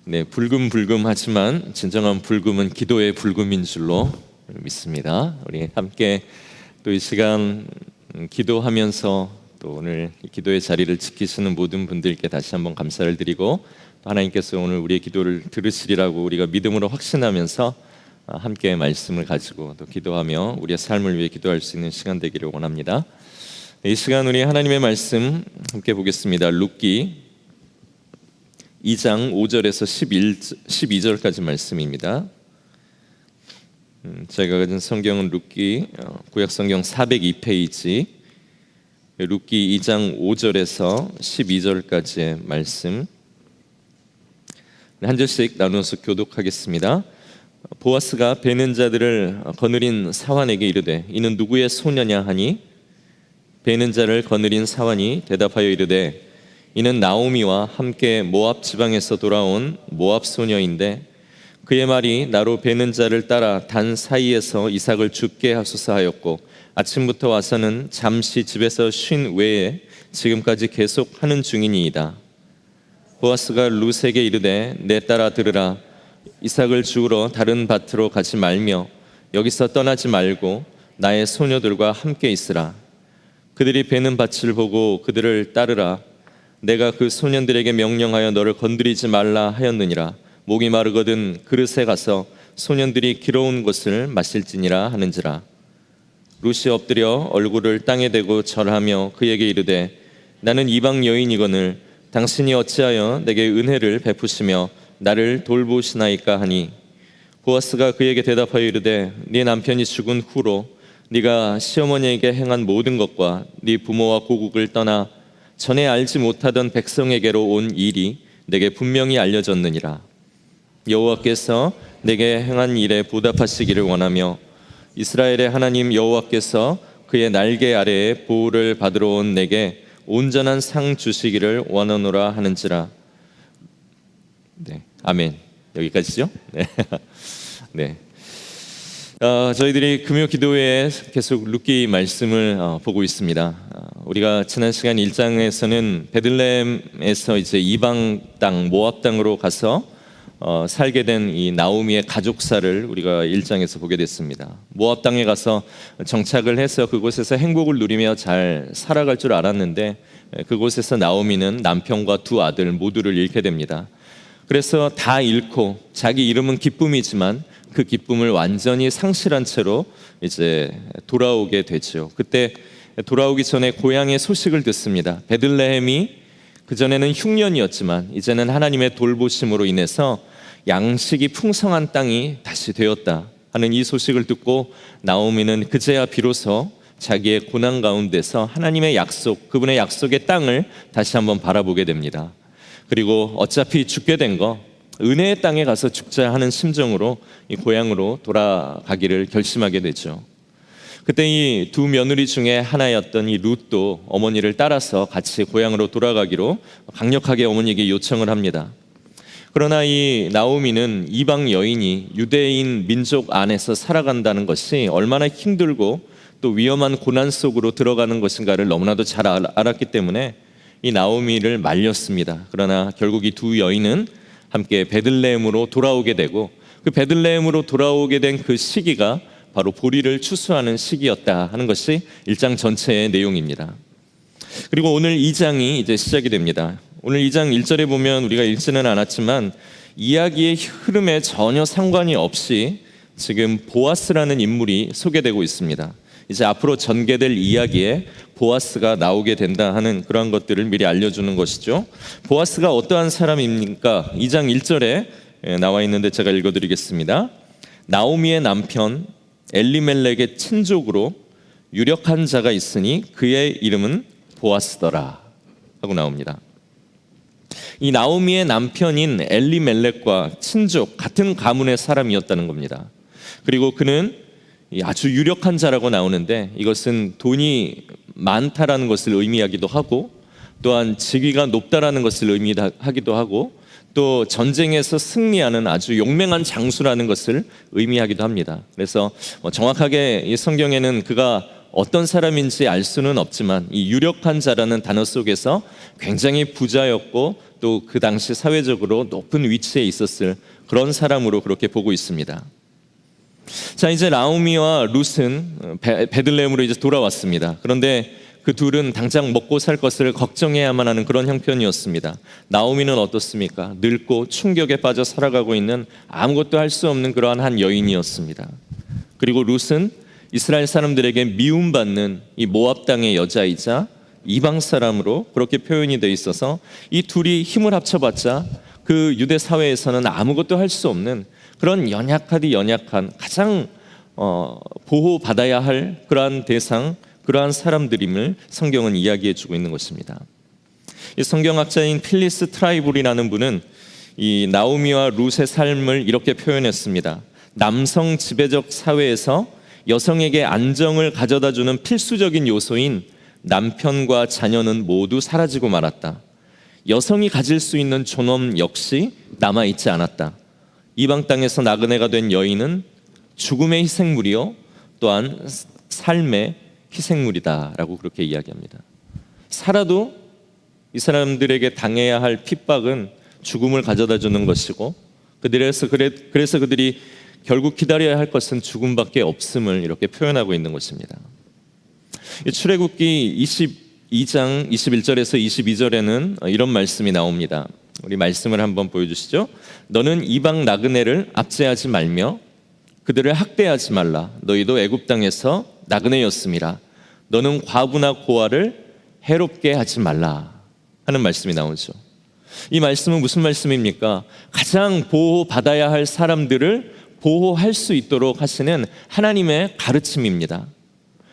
네, 불금불금하지만 진정한 불금은 기도의 불금인 줄로 믿습니다. 우리 함께 또 이 시간 기도하면서 또 오늘 기도의 자리를 지키시는 모든 분들께 다시 한번 감사를 드리고, 또 하나님께서 오늘 우리의 기도를 들으시리라고 우리가 믿음으로 확신하면서 함께 말씀을 가지고 또 기도하며 우리의 삶을 위해 기도할 수 있는 시간 되기를 원합니다. 이 시간 우리 하나님의 말씀 함께 보겠습니다. 룻기 2장 5절에서 12절까지 말씀입니다. 제가 가진 성경은 룻기 구약성경 402페이지, 룻기 2장 5절에서 12절까지의 말씀 한 절씩 나누어서 교독하겠습니다. 보아스가 베는 자들을 거느린 사환에게 이르되 이는 누구의 소녀냐 하니, 베는 자를 거느린 사환이 대답하여 이르되 이는 나오미와 함께 모압 지방에서 돌아온 모압 소녀인데 그의 말이 나로 베는 자를 따라 단 사이에서 이삭을 죽게 하소서 하였고 아침부터 와서는 잠시 집에서 쉰 외에 지금까지 계속 하는 중이니이다. 보아스가 룻에게 이르되 내 딸아 들으라. 이삭을 주우러 다른 밭으로 가지 말며 여기서 떠나지 말고 나의 소녀들과 함께 있으라. 그들이 베는 밭을 보고 그들을 따르라. 내가 그 소년들에게 명령하여 너를 건드리지 말라 하였느니라. 목이 마르거든 그릇에 가서 소년들이 길어온 것을 마실지니라 하는지라. 룻이 엎드려 얼굴을 땅에 대고 절하며 그에게 이르되 나는 이방 여인이거늘 당신이 어찌하여 내게 은혜를 베푸시며 나를 돌보시나이까 하니, 보아스가 그에게 대답하여 이르되 네 남편이 죽은 후로 네가 시어머니에게 행한 모든 것과 네 부모와 고국을 떠나 전에 알지 못하던 백성에게로 온 일이 내게 분명히 알려졌느니라. 여호와께서 내게 행한 일에 보답하시기를 원하며 이스라엘의 하나님 여호와께서 그의 날개 아래에 보호를 받으러 온 내게 온전한 상 주시기를 원하노라 하는지라. 네, 아멘. 여기까지죠? 네. 네. 저희들이 금요 기도회에 계속 룻기 말씀을 보고 있습니다. 우리가 지난 시간 1장에서는 베들레헴에서 이제 이방 땅 모압 땅으로 가서 살게 된 이 나오미의 가족사를 우리가 1장에서 보게 됐습니다. 모압 땅에 가서 정착을 해서 그곳에서 행복을 누리며 잘 살아갈 줄 알았는데 그곳에서 나오미는 남편과 두 아들 모두를 잃게 됩니다. 그래서 다 잃고 자기 이름은 기쁨이지만 그 기쁨을 완전히 상실한 채로 이제 돌아오게 되죠. 그때 돌아오기 전에 고향의 소식을 듣습니다. 베들레헴이 그전에는 흉년이었지만 이제는 하나님의 돌보심으로 인해서 양식이 풍성한 땅이 다시 되었다 하는 이 소식을 듣고 나오미는 그제야 비로소 자기의 고난 가운데서 하나님의 약속, 그분의 약속의 땅을 다시 한번 바라보게 됩니다. 그리고 어차피 죽게 된 거 은혜의 땅에 가서 죽자 하는 심정으로 이 고향으로 돌아가기를 결심하게 되죠. 그때 이 두 며느리 중에 하나였던 이 룻도 어머니를 따라서 같이 고향으로 돌아가기로 강력하게 어머니에게 요청을 합니다. 그러나 이 나오미는 이방 여인이 유대인 민족 안에서 살아간다는 것이 얼마나 힘들고 또 위험한 고난 속으로 들어가는 것인가를 너무나도 잘 알았기 때문에 이 나오미를 말렸습니다. 그러나 결국 이 두 여인은 함께 베들레헴으로 돌아오게 되고, 그 베들레헴으로 돌아오게 된 그 시기가 바로 보리를 추수하는 시기였다 하는 것이 1장 전체의 내용입니다. 그리고 오늘 2장이 이제 시작이 됩니다. 오늘 2장 1절에 보면 우리가 읽지는 않았지만 이야기의 흐름에 전혀 상관이 없이 지금 보아스라는 인물이 소개되고 있습니다. 이제 앞으로 전개될 이야기에 보아스가 나오게 된다 하는 그러한 것들을 미리 알려주는 것이죠. 보아스가 어떠한 사람입니까? 2장 1절에 나와 있는데 제가 읽어드리겠습니다. 나오미의 남편 엘리멜렉의 친족으로 유력한 자가 있으니 그의 이름은 보아스더라 하고 나옵니다. 이 나오미의 남편인 엘리멜렉과 친족, 같은 가문의 사람이었다는 겁니다. 그리고 그는 아주 유력한 자라고 나오는데 이것은 돈이 많다라는 것을 의미하기도 하고 또한 직위가 높다라는 것을 의미하기도 하고 또 전쟁에서 승리하는 아주 용맹한 장수라는 것을 의미하기도 합니다. 그래서 정확하게 이 성경에는 그가 어떤 사람인지 알 수는 없지만 이 유력한 자라는 단어 속에서 굉장히 부자였고 또 그 당시 사회적으로 높은 위치에 있었을 그런 사람으로 그렇게 보고 있습니다. 자, 이제 나오미와 룻은 베들레헴으로 이제 돌아왔습니다. 그런데 그 둘은 당장 먹고 살 것을 걱정해야만 하는 그런 형편이었습니다. 나오미는 어떻습니까? 늙고 충격에 빠져 살아가고 있는 아무것도 할 수 없는 그러한 한 여인이었습니다. 그리고 룻은 이스라엘 사람들에게 미움받는 이 모압 땅의 여자이자 이방 사람으로 그렇게 표현이 되어 있어서 이 둘이 힘을 합쳐봤자 그 유대 사회에서는 아무것도 할 수 없는 그런 연약하디 연약한 가장 보호받아야 할 그러한 대상, 그러한 사람들임을 성경은 이야기해주고 있는 것입니다. 이 성경학자인 필리스 트라이블이라는 분은 이 나오미와 룻의 삶을 이렇게 표현했습니다. 남성 지배적 사회에서 여성에게 안정을 가져다주는 필수적인 요소인 남편과 자녀는 모두 사라지고 말았다. 여성이 가질 수 있는 존엄 역시 남아있지 않았다. 이방 땅에서 나그네가 된 여인은 죽음의 희생물이요 또한 삶의 희생물이다라고 그렇게 이야기합니다. 살아도 이 사람들에게 당해야 할 핍박은 죽음을 가져다주는 것이고 그래서 그들이 결국 기다려야 할 것은 죽음밖에 없음을 이렇게 표현하고 있는 것입니다. 출애굽기 22장 21절에서 22절에는 이런 말씀이 나옵니다. 우리 말씀을 한번 보여주시죠. 너는 이방 나그네를 압제하지 말며 그들을 학대하지 말라. 너희도 애굽 땅에서 나그네였음이라. 너는 과부나 고아를 해롭게 하지 말라 하는 말씀이 나오죠. 이 말씀은 무슨 말씀입니까? 가장 보호받아야 할 사람들을 보호할 수 있도록 하시는 하나님의 가르침입니다.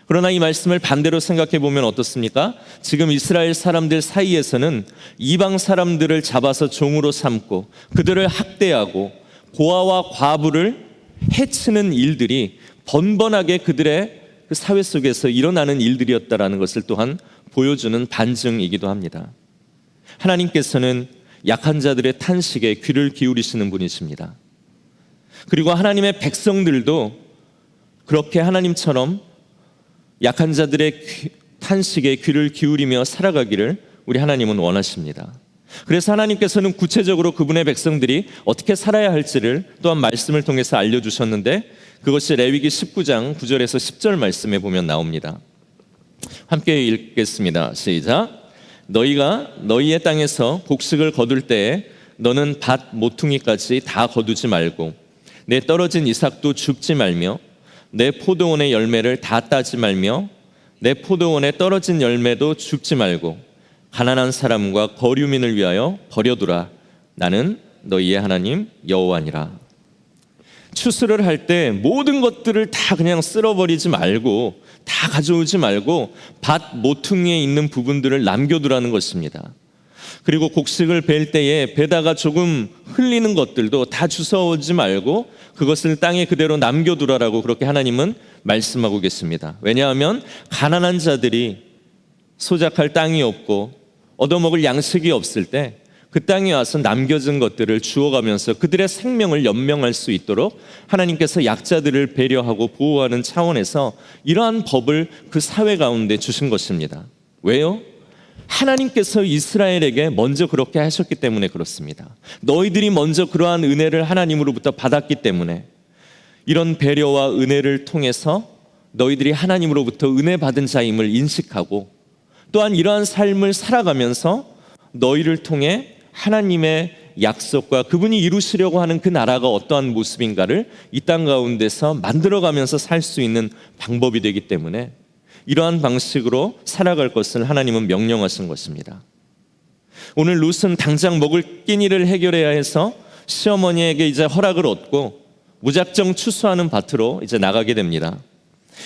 그러나 이 말씀을 반대로 생각해 보면 어떻습니까? 지금 이스라엘 사람들 사이에서는 이방 사람들을 잡아서 종으로 삼고 그들을 학대하고 고아와 과부를 해치는 일들이 번번하게 그들의 그 사회 속에서 일어나는 일들이었다라는 것을 또한 보여주는 반증이기도 합니다. 하나님께서는 약한 자들의 탄식에 귀를 기울이시는 분이십니다. 그리고 하나님의 백성들도 그렇게 하나님처럼 약한 자들의 탄식에 귀를 기울이며 살아가기를 우리 하나님은 원하십니다. 그래서 하나님께서는 구체적으로 그분의 백성들이 어떻게 살아야 할지를 또한 말씀을 통해서 알려주셨는데 그것이 레위기 19장 9절에서 10절 말씀에 보면 나옵니다. 함께 읽겠습니다. 시작. 너희가 너희의 땅에서 곡식을 거둘 때에 너는 밭 모퉁이까지 다 거두지 말고 내 떨어진 이삭도 줍지 말며 내 포도원의 열매를 다 따지 말며 내 포도원에 떨어진 열매도 줍지 말고 가난한 사람과 거류민을 위하여 버려두라. 나는 너희의 하나님 여호와니라. 추수를 할 때 모든 것들을 다 그냥 쓸어버리지 말고 다 가져오지 말고 밭 모퉁이에 있는 부분들을 남겨두라는 것입니다. 그리고 곡식을 벨 때에 배다가 조금 흘리는 것들도 다 주워오지 말고 그것을 땅에 그대로 남겨두라라고 그렇게 하나님은 말씀하고 계십니다. 왜냐하면 가난한 자들이 소작할 땅이 없고 얻어먹을 양식이 없을 때 그 땅에 와서 남겨진 것들을 주워가면서 그들의 생명을 연명할 수 있도록 하나님께서 약자들을 배려하고 보호하는 차원에서 이러한 법을 그 사회 가운데 주신 것입니다. 왜요? 하나님께서 이스라엘에게 먼저 그렇게 하셨기 때문에 그렇습니다. 너희들이 먼저 그러한 은혜를 하나님으로부터 받았기 때문에 이런 배려와 은혜를 통해서 너희들이 하나님으로부터 은혜 받은 자임을 인식하고 또한 이러한 삶을 살아가면서 너희를 통해 하나님의 약속과 그분이 이루시려고 하는 그 나라가 어떠한 모습인가를 이 땅 가운데서 만들어가면서 살 수 있는 방법이 되기 때문에 이러한 방식으로 살아갈 것을 하나님은 명령하신 것입니다. 오늘 룻은 당장 먹을 끼니를 해결해야 해서 시어머니에게 이제 허락을 얻고 무작정 추수하는 밭으로 이제 나가게 됩니다.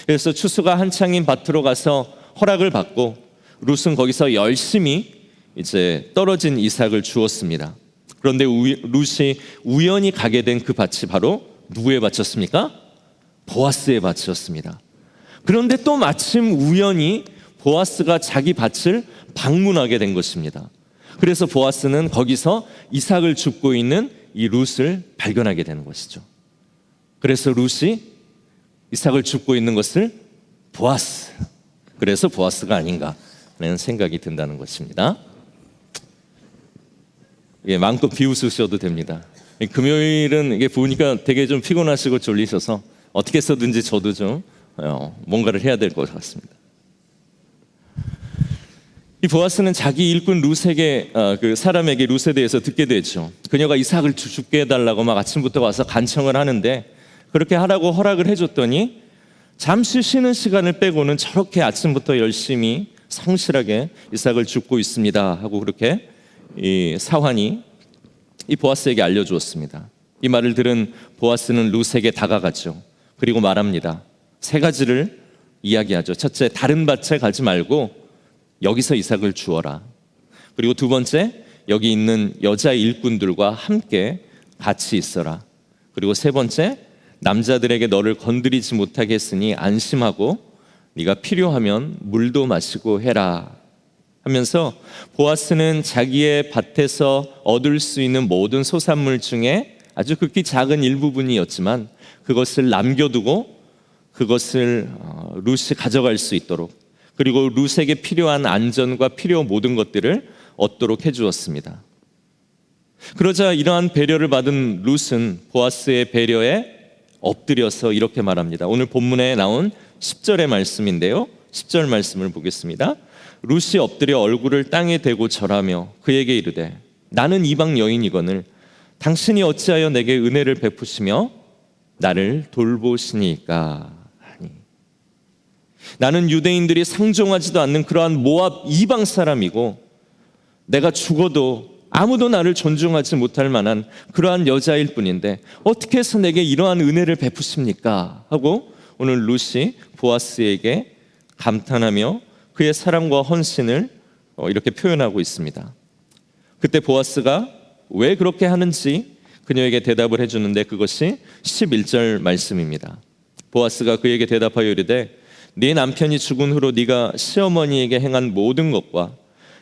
그래서 추수가 한창인 밭으로 가서 허락을 받고 룻은 거기서 열심히 이제 떨어진 이삭을 주었습니다. 그런데 룻이 우연히 가게 된 그 밭이 바로 누구의 밭이었습니까? 보아스의 밭이었습니다. 그런데 또 마침 우연히 보아스가 자기 밭을 방문하게 된 것입니다. 그래서 보아스는 거기서 이삭을 줍고 있는 이 룻을 발견하게 되는 것이죠. 그래서 룻이 이삭을 줍고 있는 것을 보아스. 그래서 보아스가 아닌가라는 생각이 든다는 것입니다. 예, 마음껏 비웃으셔도 됩니다. 금요일은 이게 보니까 되게 좀 피곤하시고 졸리셔서 어떻게 해서든지 저도 좀 뭔가를 해야 될 것 같습니다. 이 보아스는 자기 일꾼 루세게 그 사람에게 루세에 대해서 듣게 되죠. 그녀가 이삭을 죽게 해달라고 막 아침부터 와서 간청을 하는데 그렇게 하라고 허락을 해줬더니 잠시 쉬는 시간을 빼고는 저렇게 아침부터 열심히 성실하게 이삭을 줍고 있습니다 하고 그렇게 이 사환이 이 보아스에게 알려주었습니다. 이 말을 들은 보아스는 루세에게 다가가죠. 그리고 말합니다. 세 가지를 이야기하죠. 첫째, 다른 밭에 가지 말고 여기서 이삭을 주어라. 그리고 두 번째, 여기 있는 여자 일꾼들과 함께 같이 있어라. 그리고 세 번째, 남자들에게 너를 건드리지 못하게 했으니 안심하고 네가 필요하면 물도 마시고 해라 하면서 보아스는 자기의 밭에서 얻을 수 있는 모든 소산물 중에 아주 극히 작은 일부분이었지만 그것을 남겨두고 그것을 룻이 가져갈 수 있도록 그리고 룻에게 필요한 안전과 필요 모든 것들을 얻도록 해주었습니다. 그러자 이러한 배려를 받은 룻은 보아스의 배려에 엎드려서 이렇게 말합니다. 오늘 본문에 나온 10절의 말씀인데요. 10절 말씀을 보겠습니다. 룻이 엎드려 얼굴을 땅에 대고 절하며 그에게 이르되 나는 이방 여인이거늘 당신이 어찌하여 내게 은혜를 베푸시며 나를 돌보시니까 하니 나는 유대인들이 상종하지도 않는 그러한 모압 이방 사람이고 내가 죽어도 아무도 나를 존중하지 못할 만한 그러한 여자일 뿐인데 어떻게 해서 내게 이러한 은혜를 베푸십니까? 하고 오늘 룻이 보아스에게 감탄하며 그의 사랑과 헌신을 이렇게 표현하고 있습니다. 그때 보아스가 왜 그렇게 하는지 그녀에게 대답을 해주는데 그것이 11절 말씀입니다. 보아스가 그에게 대답하여 이르되 네 남편이 죽은 후로 네가 시어머니에게 행한 모든 것과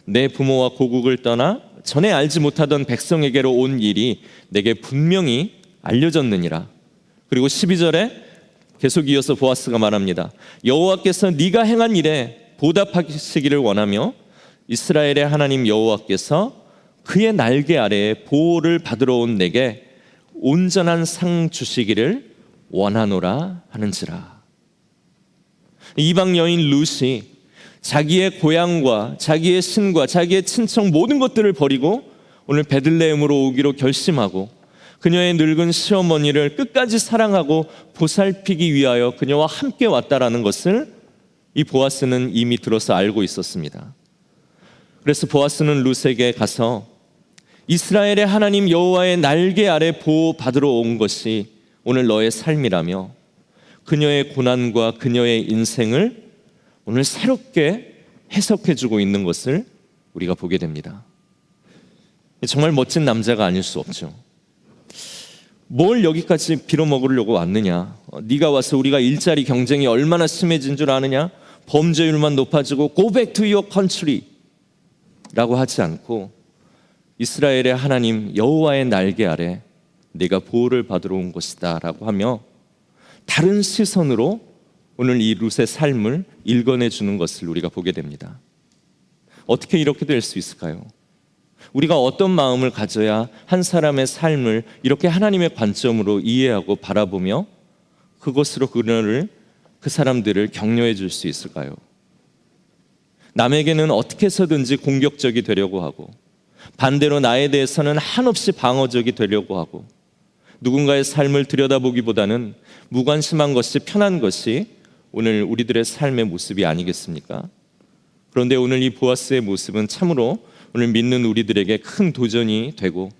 내 부모와 고국을 떠나 전에 알지 못하던 백성에게로 온 일이 내게 분명히 알려졌느니라. 그리고 12절에 계속 이어서 보아스가 말합니다. 여호와께서 네가 행한 일에 보답하시기를 원하며 이스라엘의 하나님 여호와께서 그의 날개 아래에 보호를 받으러 온 내게 온전한 상 주시기를 원하노라 하는지라. 이방 여인 룻이 자기의 고향과 자기의 신과 자기의 친척 모든 것들을 버리고 오늘 베들레헴으로 오기로 결심하고 그녀의 늙은 시어머니를 끝까지 사랑하고 보살피기 위하여 그녀와 함께 왔다라는 것을 이 보아스는 이미 들어서 알고 있었습니다. 그래서 보아스는 룻에게 가서 이스라엘의 하나님 여호와의 날개 아래 보호받으러 온 것이 오늘 너의 삶이라며 그녀의 고난과 그녀의 인생을 오늘 새롭게 해석해주고 있는 것을 우리가 보게 됩니다. 정말 멋진 남자가 아닐 수 없죠. 뭘 여기까지 빌어먹으려고 왔느냐? 네가 와서 우리가 일자리 경쟁이 얼마나 심해진 줄 아느냐? 범죄율만 높아지고 Go back to your country 라고 하지 않고 이스라엘의 하나님 여호와의 날개 아래 네가 보호를 받으러 온 것이다 라고 하며 다른 시선으로 오늘 이 룻의 삶을 읽어내 주는 것을 우리가 보게 됩니다. 어떻게 이렇게 될 수 있을까요? 우리가 어떤 마음을 가져야 한 사람의 삶을 이렇게 하나님의 관점으로 이해하고 바라보며 그것으로 그 사람들을 격려해 줄 수 있을까요? 남에게는 어떻게 해서든지 공격적이 되려고 하고 반대로 나에 대해서는 한없이 방어적이 되려고 하고 누군가의 삶을 들여다보기보다는 무관심한 것이 편한 것이 오늘 우리들의 삶의 모습이 아니겠습니까? 그런데 오늘 이 보아스의 모습은 참으로 오늘 믿는 우리들에게 큰 도전이 되고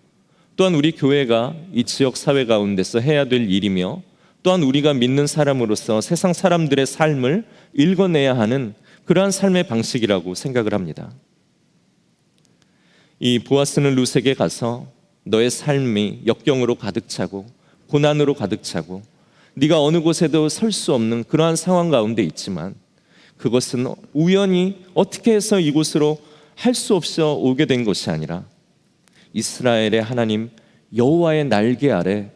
또한 우리 교회가 이 지역 사회 가운데서 해야 될 일이며 또한 우리가 믿는 사람으로서 세상 사람들의 삶을 읽어내야 하는 그러한 삶의 방식이라고 생각을 합니다. 이 보아스는 룻에게 가서 너의 삶이 역경으로 가득 차고 고난으로 가득 차고 네가 어느 곳에도 설 수 없는 그러한 상황 가운데 있지만 그것은 우연히 어떻게 해서 이곳으로 할 수 없이 오게 된 것이 아니라 이스라엘의 하나님 여호와의 날개 아래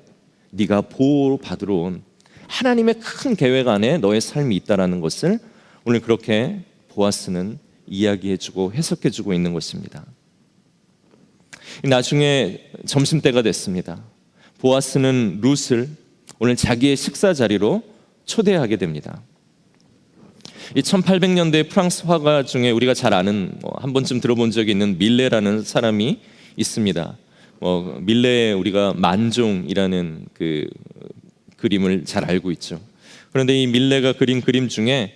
네가 보호받으러 온 하나님의 큰 계획 안에 너의 삶이 있다라는 것을 오늘 그렇게 보아스는 이야기해주고 해석해주고 있는 것입니다. 나중에 점심때가 됐습니다. 보아스는 룻을 오늘 자기의 식사 자리로 초대하게 됩니다. 이 1800년대 프랑스 화가 중에 우리가 잘 아는 한 번쯤 들어본 적이 있는 밀레라는 사람이 있습니다. 밀레의 우리가 만종이라는 그 그림을 잘 알고 있죠. 그런데 이 밀레가 그린 그림 중에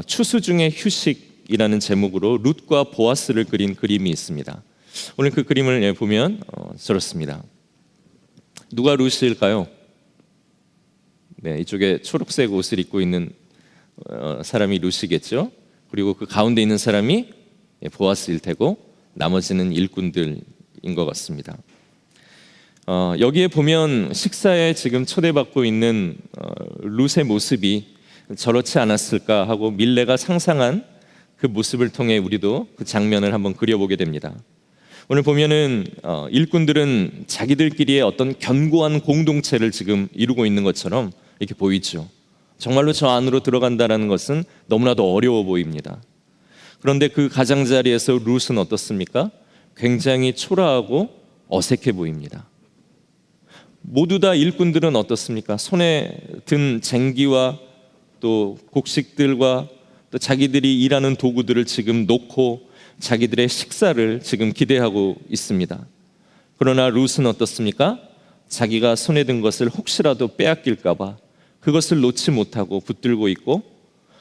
추수 중의 휴식이라는 제목으로 룻과 보아스를 그린 그림이 있습니다. 오늘 그 그림을 보면 저렇습니다. 누가 룻일까요? 네, 이쪽에 초록색 옷을 입고 있는 사람이 룻이겠죠. 그리고 그 가운데 있는 사람이 보아스일 테고 나머지는 일꾼들인 것 같습니다. 여기에 보면 식사에 지금 초대받고 있는 룻의 모습이 저렇지 않았을까 하고 밀레가 상상한 그 모습을 통해 우리도 그 장면을 한번 그려보게 됩니다. 오늘 보면은 일꾼들은 자기들끼리의 어떤 견고한 공동체를 지금 이루고 있는 것처럼 이렇게 보이죠. 정말로 저 안으로 들어간다는 것은 너무나도 어려워 보입니다. 그런데 그 가장자리에서 룻은 어떻습니까? 굉장히 초라하고 어색해 보입니다. 모두 다 일꾼들은 어떻습니까? 손에 든 쟁기와 또 곡식들과 또 자기들이 일하는 도구들을 지금 놓고 자기들의 식사를 지금 기대하고 있습니다. 그러나 룻은 어떻습니까? 자기가 손에 든 것을 혹시라도 빼앗길까 봐 그것을 놓지 못하고 붙들고 있고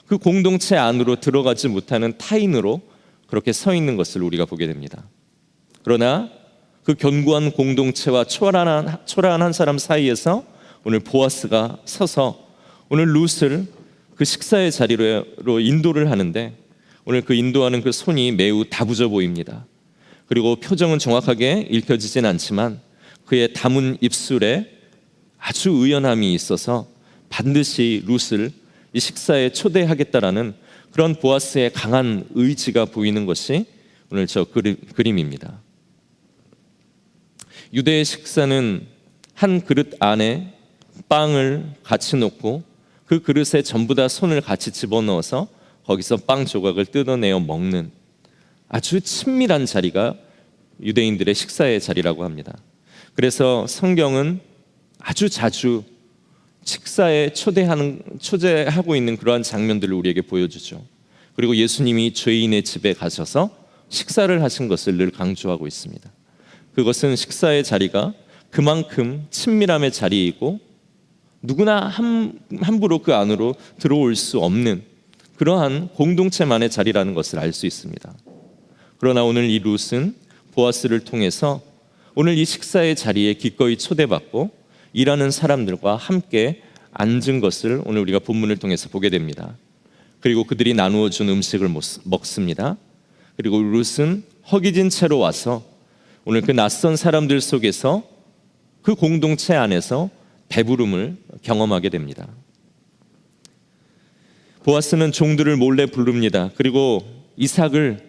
그 공동체 안으로 들어가지 못하는 타인으로 그렇게 서 있는 것을 우리가 보게 됩니다. 그러나 그 견고한 공동체와 초라한 한 사람 사이에서 오늘 보아스가 서서 오늘 룻을 그 식사의 자리로 인도를 하는데 오늘 그 인도하는 그 손이 매우 다부져 보입니다. 그리고 표정은 정확하게 읽혀지진 않지만 그의 다문 입술에 아주 의연함이 있어서 반드시 룻을 이 식사에 초대하겠다라는 그런 보아스의 강한 의지가 보이는 것이 오늘 저 그림입니다. 유대의 식사는 한 그릇 안에 빵을 같이 놓고 그 그릇에 전부 다 손을 같이 집어넣어서 거기서 빵 조각을 뜯어내어 먹는 아주 친밀한 자리가 유대인들의 식사의 자리라고 합니다. 그래서 성경은 아주 자주 식사에 초대하고 있는 그러한 장면들을 우리에게 보여주죠. 그리고 예수님이 죄인의 집에 가셔서 식사를 하신 것을 늘 강조하고 있습니다. 그것은 식사의 자리가 그만큼 친밀함의 자리이고 누구나 함부로 그 안으로 들어올 수 없는 그러한 공동체만의 자리라는 것을 알 수 있습니다. 그러나 오늘 이 룻은 보아스를 통해서 오늘 이 식사의 자리에 기꺼이 초대받고 일하는 사람들과 함께 앉은 것을 오늘 우리가 본문을 통해서 보게 됩니다. 그리고 그들이 나누어 준 음식을 먹습니다. 그리고 룻은 허기진 채로 와서 오늘 그 낯선 사람들 속에서 그 공동체 안에서 배부름을 경험하게 됩니다. 보아스는 종들을 몰래 부릅니다. 그리고 이삭을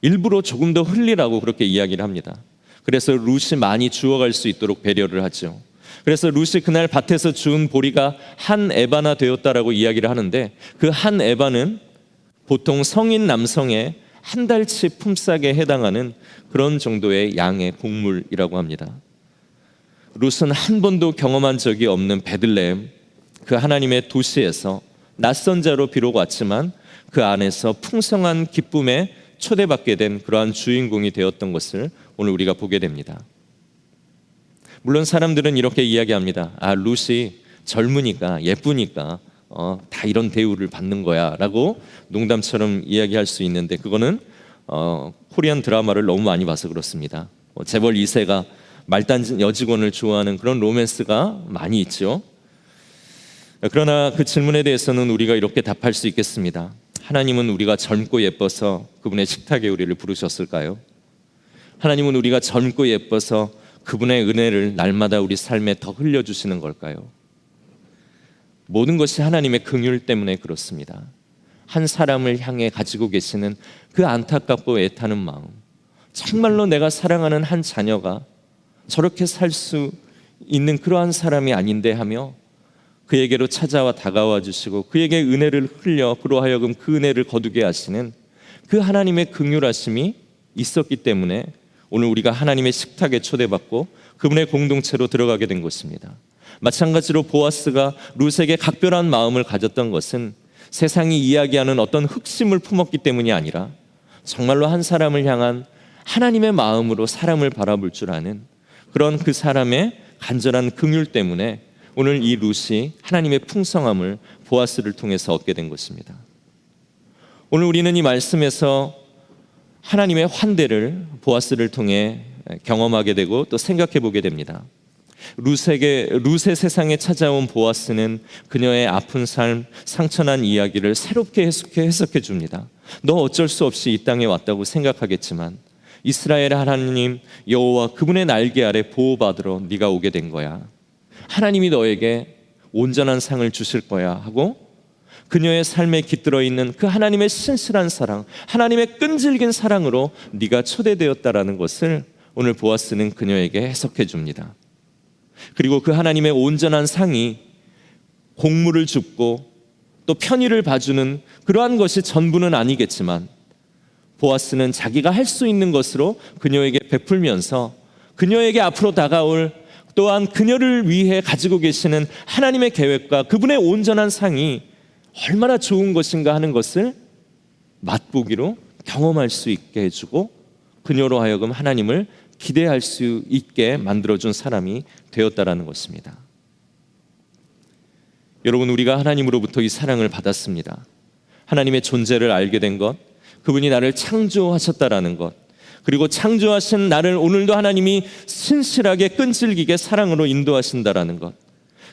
일부러 조금 더 흘리라고 그렇게 이야기를 합니다. 그래서 룻이 많이 주워갈 수 있도록 배려를 하죠. 그래서 룻이 그날 밭에서 주운 보리가 한 에바나 되었다라고 이야기를 하는데 그 한 에바는 보통 성인 남성의 한 달치 품삯에 해당하는 그런 정도의 양의 곡물이라고 합니다. 룻은 한 번도 경험한 적이 없는 베들레헴, 그 하나님의 도시에서 낯선 자로 비록 왔지만 그 안에서 풍성한 기쁨에 초대받게 된 그러한 주인공이 되었던 것을 오늘 우리가 보게 됩니다. 물론 사람들은 이렇게 이야기합니다. 룻이 젊으니까 예쁘니까 다 이런 대우를 받는 거야 라고 농담처럼 이야기할 수 있는데 그거는 코리안 드라마를 너무 많이 봐서 그렇습니다. 재벌 2세가 말단 여직원을 좋아하는 그런 로맨스가 많이 있죠. 그러나 그 질문에 대해서는 우리가 이렇게 답할 수 있겠습니다. 하나님은 우리가 젊고 예뻐서 그분의 식탁에 우리를 부르셨을까요? 하나님은 우리가 젊고 예뻐서 그분의 은혜를 날마다 우리 삶에 더 흘려주시는 걸까요? 모든 것이 하나님의 긍휼 때문에 그렇습니다. 한 사람을 향해 가지고 계시는 그 안타깝고 애타는 마음, 정말로 내가 사랑하는 한 자녀가 저렇게 살 수 있는 그러한 사람이 아닌데 하며 그에게로 찾아와 다가와 주시고 그에게 은혜를 흘려 그로 하여금 그 은혜를 거두게 하시는 그 하나님의 긍휼하심이 있었기 때문에 오늘 우리가 하나님의 식탁에 초대받고 그분의 공동체로 들어가게 된 것입니다. 마찬가지로 보아스가 룻에게 각별한 마음을 가졌던 것은 세상이 이야기하는 어떤 흑심을 품었기 때문이 아니라 정말로 한 사람을 향한 하나님의 마음으로 사람을 바라볼 줄 아는 그런 그 사람의 간절한 긍휼 때문에 오늘 이 룻이 하나님의 풍성함을 보아스를 통해서 얻게 된 것입니다. 오늘 우리는 이 말씀에서 하나님의 환대를 보아스를 통해 경험하게 되고 또 생각해 보게 됩니다. 룻의 세상에 찾아온 보아스는 그녀의 아픈 삶, 상처난 이야기를 새롭게 해석해 줍니다. 너 어쩔 수 없이 이 땅에 왔다고 생각하겠지만 이스라엘 하나님 여호와 그분의 날개 아래 보호받으러 네가 오게 된 거야. 하나님이 너에게 온전한 상을 주실 거야 하고 그녀의 삶에 깃들어 있는 그 하나님의 신실한 사랑, 하나님의 끈질긴 사랑으로 네가 초대되었다라는 것을 오늘 보아스는 그녀에게 해석해 줍니다. 그리고 그 하나님의 온전한 상이 공물을 줍고 또 편의를 봐주는 그러한 것이 전부는 아니겠지만 보아스는 자기가 할 수 있는 것으로 그녀에게 베풀면서 그녀에게 앞으로 다가올 또한 그녀를 위해 가지고 계시는 하나님의 계획과 그분의 온전한 상이 얼마나 좋은 것인가 하는 것을 맛보기로 경험할 수 있게 해주고 그녀로 하여금 하나님을 기대할 수 있게 만들어준 사람이 되었다라는 것입니다. 여러분, 우리가 하나님으로부터 이 사랑을 받았습니다. 하나님의 존재를 알게 된 것, 그분이 나를 창조하셨다라는 것, 그리고 창조하신 나를 오늘도 하나님이 신실하게 끈질기게 사랑으로 인도하신다라는 것,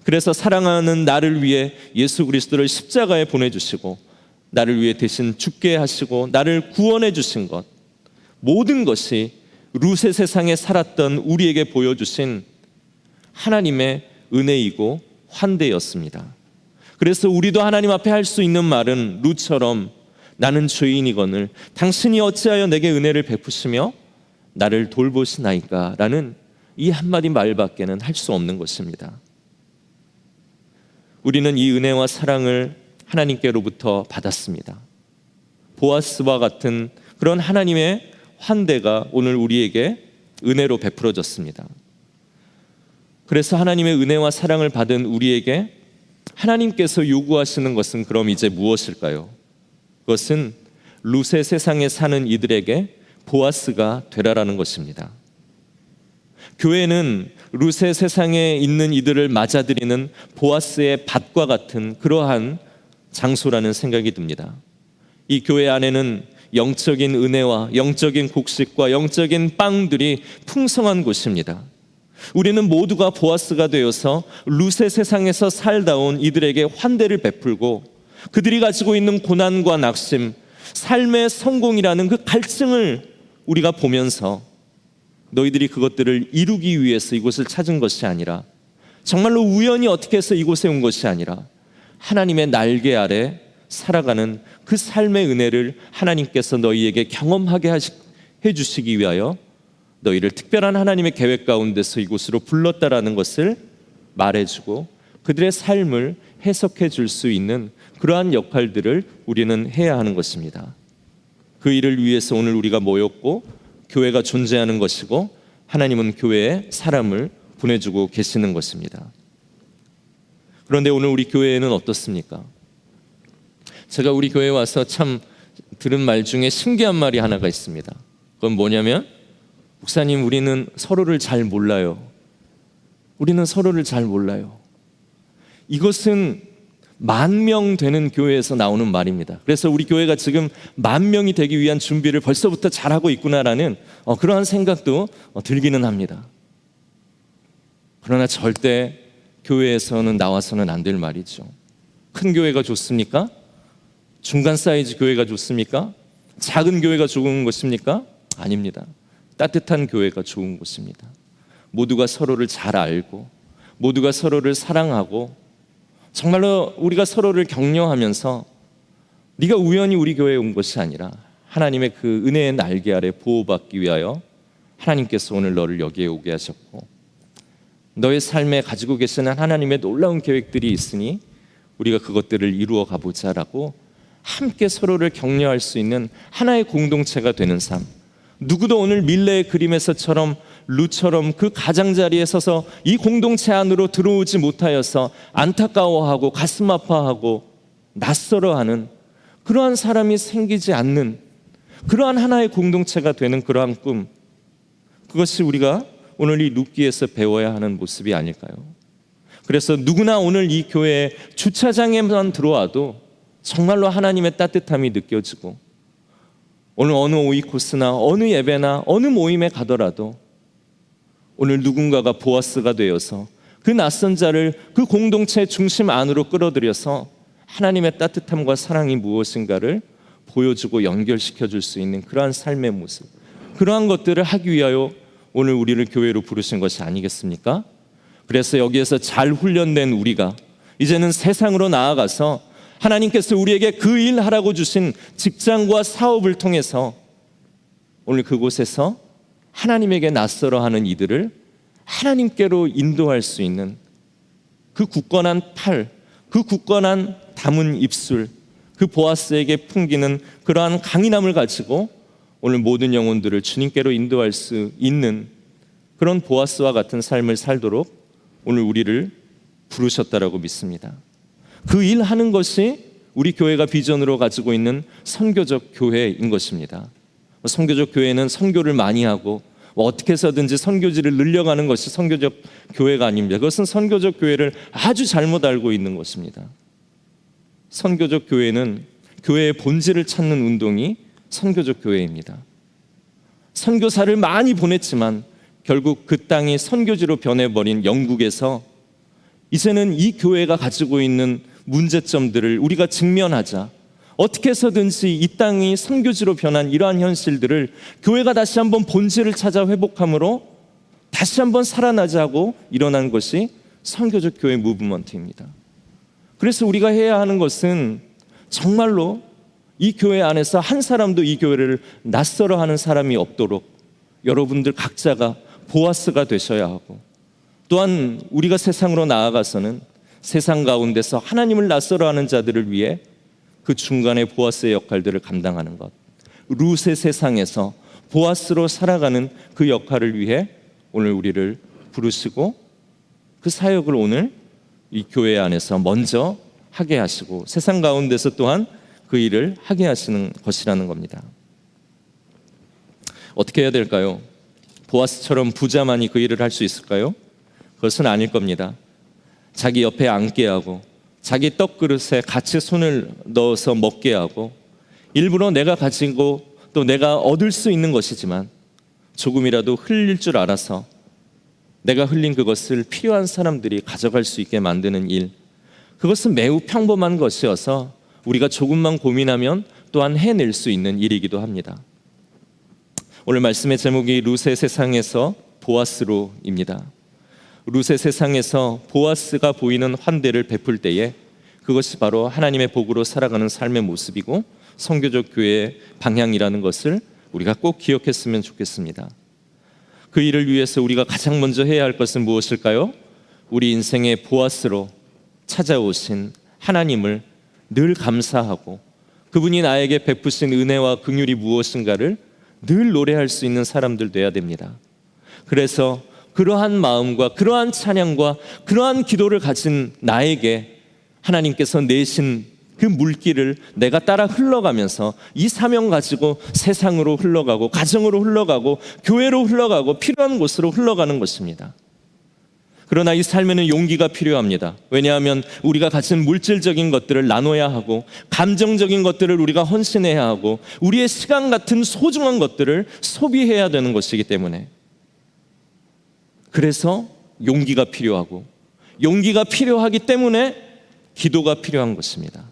그래서 사랑하는 나를 위해 예수 그리스도를 십자가에 보내주시고 나를 위해 대신 죽게 하시고 나를 구원해 주신 것, 모든 것이 룻의 세상에 살았던 우리에게 보여주신 하나님의 은혜이고 환대였습니다. 그래서 우리도 하나님 앞에 할 수 있는 말은 룻처럼 나는 죄인이거늘 당신이 어찌하여 내게 은혜를 베푸시며 나를 돌보시나이까 라는 이 한마디 말밖에는 할 수 없는 것입니다. 우리는 이 은혜와 사랑을 하나님께로부터 받았습니다. 보아스와 같은 그런 하나님의 환대가 오늘 우리에게 은혜로 베풀어졌습니다. 그래서 하나님의 은혜와 사랑을 받은 우리에게 하나님께서 요구하시는 것은 그럼 이제 무엇일까요? 그것은 룻의 세상에 사는 이들에게 보아스가 되라라는 것입니다. 교회는 룻의 세상에 있는 이들을 맞아들이는 보아스의 밭과 같은 그러한 장소라는 생각이 듭니다. 이 교회 안에는 영적인 은혜와 영적인 곡식과 영적인 빵들이 풍성한 곳입니다. 우리는 모두가 보아스가 되어서 룻의 세상에서 살다 온 이들에게 환대를 베풀고 그들이 가지고 있는 고난과 낙심, 삶의 성공이라는 그 갈증을 우리가 보면서 너희들이 그것들을 이루기 위해서 이곳을 찾은 것이 아니라 정말로 우연히 어떻게 해서 이곳에 온 것이 아니라 하나님의 날개 아래 살아가는 그 삶의 은혜를 하나님께서 너희에게 경험하게 해주시기 위하여 너희를 특별한 하나님의 계획 가운데서 이곳으로 불렀다라는 것을 말해주고 그들의 삶을 해석해 줄 수 있는 그러한 역할들을 우리는 해야 하는 것입니다. 그 일을 위해서 오늘 우리가 모였고 교회가 존재하는 것이고 하나님은 교회에 사람을 보내주고 계시는 것입니다. 그런데 오늘 우리 교회는 어떻습니까? 제가 우리 교회에 와서 참 들은 말 중에 신기한 말이 하나가 있습니다. 그건 뭐냐면 목사님, 우리는 서로를 잘 몰라요. 우리는 서로를 잘 몰라요. 이것은 10,000명 되는 교회에서 나오는 말입니다. 그래서 우리 교회가 지금 10,000명이 되기 위한 준비를 벌써부터 잘하고 있구나라는 그러한 생각도 들기는 합니다. 그러나 절대 교회에서는 나와서는 안 될 말이죠. 큰 교회가 좋습니까? 중간 사이즈 교회가 좋습니까? 작은 교회가 좋은 것입니까? 아닙니다. 따뜻한 교회가 좋은 곳입니다. 모두가 서로를 잘 알고 모두가 서로를 사랑하고 정말로 우리가 서로를 격려하면서 네가 우연히 우리 교회에 온 것이 아니라 하나님의 그 은혜의 날개 아래 보호받기 위하여 하나님께서 오늘 너를 여기에 오게 하셨고 너의 삶에 가지고 계시는 하나님의 놀라운 계획들이 있으니 우리가 그것들을 이루어 가보자라고 함께 서로를 격려할 수 있는 하나의 공동체가 되는 삶. 누구도 오늘 밀레의 그림에서처럼 루처럼 그 가장자리에 서서 이 공동체 안으로 들어오지 못하여서 안타까워하고 가슴 아파하고 낯설어하는 그러한 사람이 생기지 않는 그러한 하나의 공동체가 되는 그러한 꿈, 그것이 우리가 오늘 이 룻기에서 배워야 하는 모습이 아닐까요? 그래서 누구나 오늘 이 교회 주차장에만 들어와도 정말로 하나님의 따뜻함이 느껴지고, 오늘 어느 오이코스나 어느 예배나 어느 모임에 가더라도 오늘 누군가가 보아스가 되어서 그 낯선 자를 그 공동체 중심 안으로 끌어들여서 하나님의 따뜻함과 사랑이 무엇인가를 보여주고 연결시켜 줄 수 있는 그러한 삶의 모습, 그러한 것들을 하기 위하여 오늘 우리를 교회로 부르신 것이 아니겠습니까? 그래서 여기에서 잘 훈련된 우리가 이제는 세상으로 나아가서 하나님께서 우리에게 그 일 하라고 주신 직장과 사업을 통해서 오늘 그곳에서 하나님에게 낯설어 하는 이들을 하나님께로 인도할 수 있는 그 굳건한 팔, 그 굳건한 담은 입술, 그 보아스에게 풍기는 그러한 강인함을 가지고 오늘 모든 영혼들을 주님께로 인도할 수 있는 그런 보아스와 같은 삶을 살도록 오늘 우리를 부르셨다라고 믿습니다. 그 일 하는 것이 우리 교회가 비전으로 가지고 있는 선교적 교회인 것입니다. 선교적 교회는 선교를 많이 하고 어떻게 해서든지 선교지를 늘려가는 것이 선교적 교회가 아닙니다. 그것은 선교적 교회를 아주 잘못 알고 있는 것입니다. 선교적 교회는 교회의 본질을 찾는 운동이 선교적 교회입니다. 선교사를 많이 보냈지만 결국 그 땅이 선교지로 변해버린 영국에서 이제는 이 교회가 가지고 있는 문제점들을 우리가 직면하자, 어떻게 해서든지 이 땅이 선교지로 변한 이러한 현실들을 교회가 다시 한번 본질을 찾아 회복함으로 다시 한번 살아나자고 일어난 것이 선교적 교회 무브먼트입니다. 그래서 우리가 해야 하는 것은 정말로 이 교회 안에서 한 사람도 이 교회를 낯설어하는 사람이 없도록 여러분들 각자가 보아스가 되셔야 하고, 또한 우리가 세상으로 나아가서는 세상 가운데서 하나님을 낯설어하는 자들을 위해 그 중간에 보아스의 역할들을 감당하는 것, 룻의 세상에서 보아스로 살아가는 그 역할을 위해 오늘 우리를 부르시고 그 사역을 오늘 이 교회 안에서 먼저 하게 하시고 세상 가운데서 또한 그 일을 하게 하시는 것이라는 겁니다. 어떻게 해야 될까요? 보아스처럼 부자만이 그 일을 할 수 있을까요? 그것은 아닐 겁니다. 자기 옆에 앉게 하고 자기 떡그릇에 같이 손을 넣어서 먹게 하고 일부러 내가 가지고 또 내가 얻을 수 있는 것이지만 조금이라도 흘릴 줄 알아서 내가 흘린 그것을 필요한 사람들이 가져갈 수 있게 만드는 일, 그것은 매우 평범한 것이어서 우리가 조금만 고민하면 또한 해낼 수 있는 일이기도 합니다. 오늘 말씀의 제목이 룻의 세상에서 보아스로입니다. 룻의 세상에서 보아스가 보이는 환대를 베풀 때에 그것이 바로 하나님의 복으로 살아가는 삶의 모습이고 선교적 교회의 방향이라는 것을 우리가 꼭 기억했으면 좋겠습니다. 그 일을 위해서 우리가 가장 먼저 해야 할 것은 무엇일까요? 우리 인생의 보아스로 찾아오신 하나님을 늘 감사하고 그분이 나에게 베푸신 은혜와 긍휼이 무엇인가를 늘 노래할 수 있는 사람들 돼야 됩니다. 그래서 그러한 마음과 그러한 찬양과 그러한 기도를 가진 나에게 하나님께서 내신 그 물길을 내가 따라 흘러가면서 이 사명 가지고 세상으로 흘러가고 가정으로 흘러가고 교회로 흘러가고 필요한 곳으로 흘러가는 것입니다. 그러나 이 삶에는 용기가 필요합니다. 왜냐하면 우리가 가진 물질적인 것들을 나눠야 하고 감정적인 것들을 우리가 헌신해야 하고 우리의 시간 같은 소중한 것들을 소비해야 되는 것이기 때문에, 그래서 용기가 필요하고 용기가 필요하기 때문에 기도가 필요한 것입니다.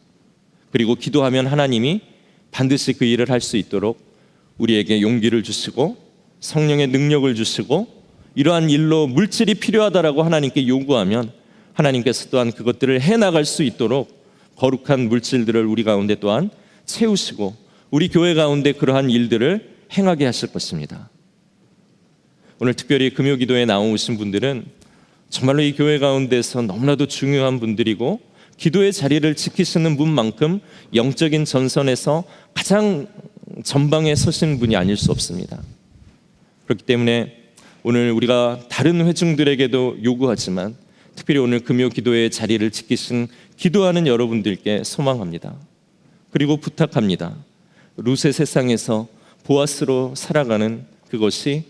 그리고 기도하면 하나님이 반드시 그 일을 할 수 있도록 우리에게 용기를 주시고 성령의 능력을 주시고 이러한 일로 물질이 필요하다라고 하나님께 요구하면 하나님께서 또한 그것들을 해나갈 수 있도록 거룩한 물질들을 우리 가운데 또한 채우시고 우리 교회 가운데 그러한 일들을 행하게 하실 것입니다. 오늘 특별히 금요기도에 나오신 분들은 정말로 이 교회 가운데서 너무나도 중요한 분들이고 기도의 자리를 지키시는 분만큼 영적인 전선에서 가장 전방에 서신 분이 아닐 수 없습니다. 그렇기 때문에 오늘 우리가 다른 회중들에게도 요구하지만 특별히 오늘 금요 기도의 자리를 지키신 기도하는 여러분들께 소망합니다. 그리고 부탁합니다. 룻의 세상에서 보아스로 살아가는 그것이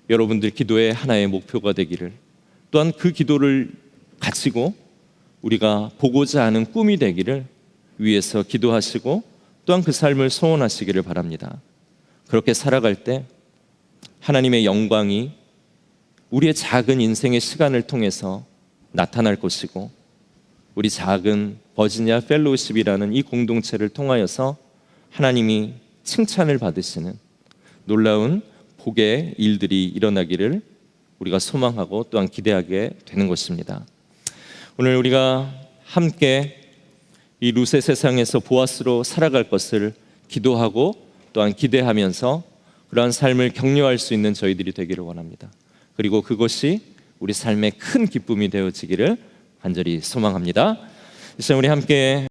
여러분들 기도의 하나의 목표가 되기를, 또한 그 기도를 가지고 우리가 보고자 하는 꿈이 되기를 위해서 기도하시고 또한 그 삶을 소원하시기를 바랍니다. 그렇게 살아갈 때 하나님의 영광이 우리의 작은 인생의 시간을 통해서 나타날 것이고, 우리 작은 버지니아 펠로우십이라는 이 공동체를 통하여서 하나님이 칭찬을 받으시는 놀라운 복의 일들이 일어나기를 우리가 소망하고 또한 기대하게 되는 것입니다. 오늘 우리가 함께 이 룻의 세상에서 보아스로 살아갈 것을 기도하고 또한 기대하면서 그러한 삶을 격려할 수 있는 저희들이 되기를 원합니다. 그리고 그것이 우리 삶의 큰 기쁨이 되어지기를 간절히 소망합니다. 이 시간 우리 함께